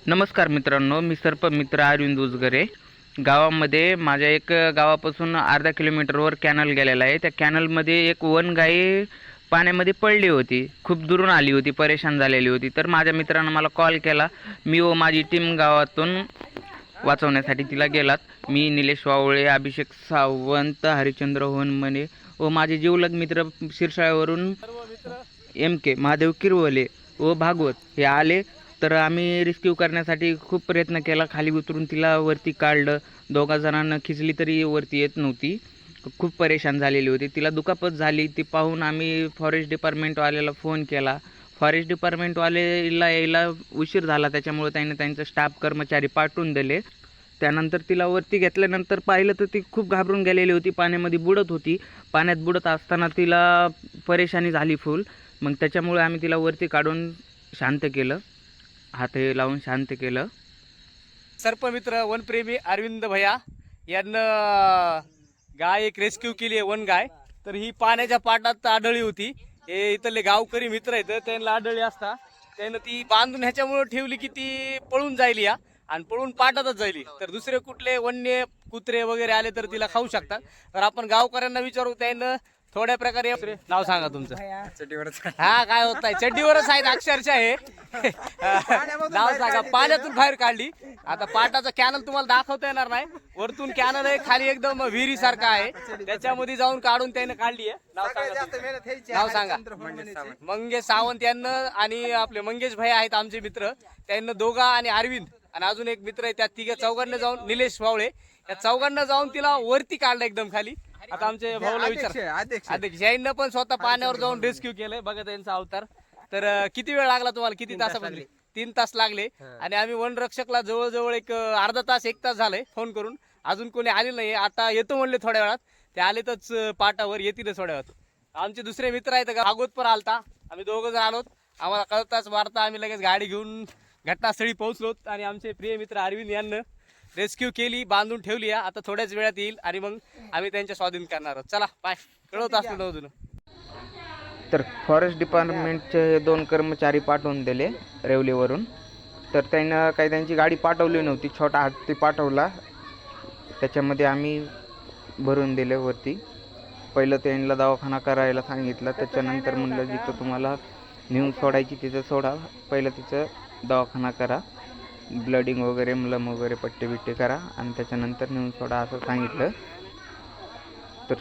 नमस्कार मित्रांनो, मी सर्पमित्र अरविंद उजगरे. गावामध्ये माझ्या एक गावापासून अर्धा किलोमीटरवर कॅनल गेलेला आहे. त्या कॅनलमध्ये एक वनगाई पाण्यामध्ये पडली होती. खूप दुरून आली होती, परेशान झालेली होती. तर माझ्या मित्रानं मला कॉल केला. मी व माझी टीम गावातून वाचवण्यासाठी तिला गेलात. मी निलेश वावळे, अभिषेक सावंत, हरिचंद्र होनमने व माझे जीवलग मित्र शिरसाळ्यावरून MK महादेव किरवले व भागवत हे आले. तर आम्ही रेस्क्यू करण्यासाठी खूप प्रयत्न केला. खाली उतरून तिला वरती काढलं. दोघा जणांना खिचली तरी वरती येत नव्हती. खूप परेशान झालेली होती. तिला दुखापत झाली. ती पाहून आम्ही फॉरेस्ट डिपार्टमेंटवाल्याला फोन केला. फॉरेस्ट डिपार्टमेंटवालेला यायला उशीर झाला, त्याच्यामुळे त्याने त्यांचे स्टाफ कर्मचारी पाठवून दिले. त्यानंतर तिला वरती घेतल्यानंतर पाहिलं तर ती खूप घाबरून गेलेली होती. पाण्यामध्ये बुडत होती. पाण्यात बुडत असताना तिला परेशानी झाली फुल. मग त्याच्यामुळे आम्ही तिला वरती काढून शांत केलं, हात लावून शांत केलं. सर्पमित्र वनप्रेमी अरविंद भैया यांना गाय एक रेस्क्यू केली आहे, वन गाय. तर ही पाण्याच्या पाटात आढळली होती. हे इथले गावकरी मित्र आहेत, त्यांना आढळली असता त्यानं ती बांधून ह्याच्यामुळे ठेवली की ती पळून जाईल या आणि पळून पाटातच जाईल. तर दुसरे कुठले वन्य कुत्रे वगैरे आले तर तिला खाऊ शकतात. तर आपण गावकऱ्यांना विचारू, त्यानं थोड्या प्रकारे नाव सांगा तुमचं. हा, काय होत आहे? चड्डीवरच आहेत अक्षरशः हे. नाव सांगा. पाण्यातून बाहेर काढली. आता पाटाचा कॅनल तुम्हाला दाखवता येणार नाही. वरतून कॅनल आहे, खाली एकदम विहिरी सारखा आहे, त्याच्यामध्ये जाऊन काढून त्याने काढली आहे. नाव सांगा. मंगेश सावंत यांना आणि आपले मंगेश भाई आहेत आमचे मित्र, त्यांना दोघा आणि अरविंद आणि अजून एक मित्र आहे, त्या तिघे चौघांना जाऊन निलेश वावळे या चौघांना जाऊन तिला वरती काढलं एकदम खाली. आता आमचे भाऊला विचार, अध्यक्ष यांना पण स्वतः पाण्यावर जाऊन रेस्क्यू केलंय. बघा त्यांचा अवतार. तर किती वेळ लागला तुम्हाला? किती तासामध्ये? 3 तास लागले. आणि आम्ही वनरक्षकला जवळजवळ एक अर्धा तास 1 तास झाले फोन करून, अजून कोणी आले नाही. आता येतो म्हणले थोड्या वेळात. ते आलेतच पाटावर, येतील थोड्या वेळात. आमचे दुसरे मित्र आहेत, भागवत पण आलता. आम्ही दोघं जण आलोत. आम्हाला कळताच वार्ता आम्ही लगेच गाडी घेऊन घटनास्थळी पोहोचलोत आणि आमचे प्रिय मित्र अरविंद यांना रेस्क्यू केली, बांधून ठेवली. आता थोड्याच वेळात येईल आणि मग आम्ही त्यांच्या स्वाधीन करणार आहोत. चला बाय. कळवत असतो अजून. तर फॉरेस्ट डिपार्टमेंटचे 2 कर्मचारी पाठवून दिले रेवलीवरून. तर त्यांना काही त्यांची गाडी पाठवली नव्हती, छोटा हत्ती पाठवला. त्याच्यामध्ये आम्ही भरून दिले वरती. पहिलं त्यांना दवाखाना करायला सांगितलं. त्याच्यानंतर म्हणलं जिथं तुम्हाला नेऊन सोडायची तिथं सोडा, पहिलं तिचं दवाखाना करा, ब्लडिंग वगैरे, मलम वगैरे, पट्टी बिट्टी करा आणि त्याच्यानंतर नेऊन सोडा असं सांगितलं. तर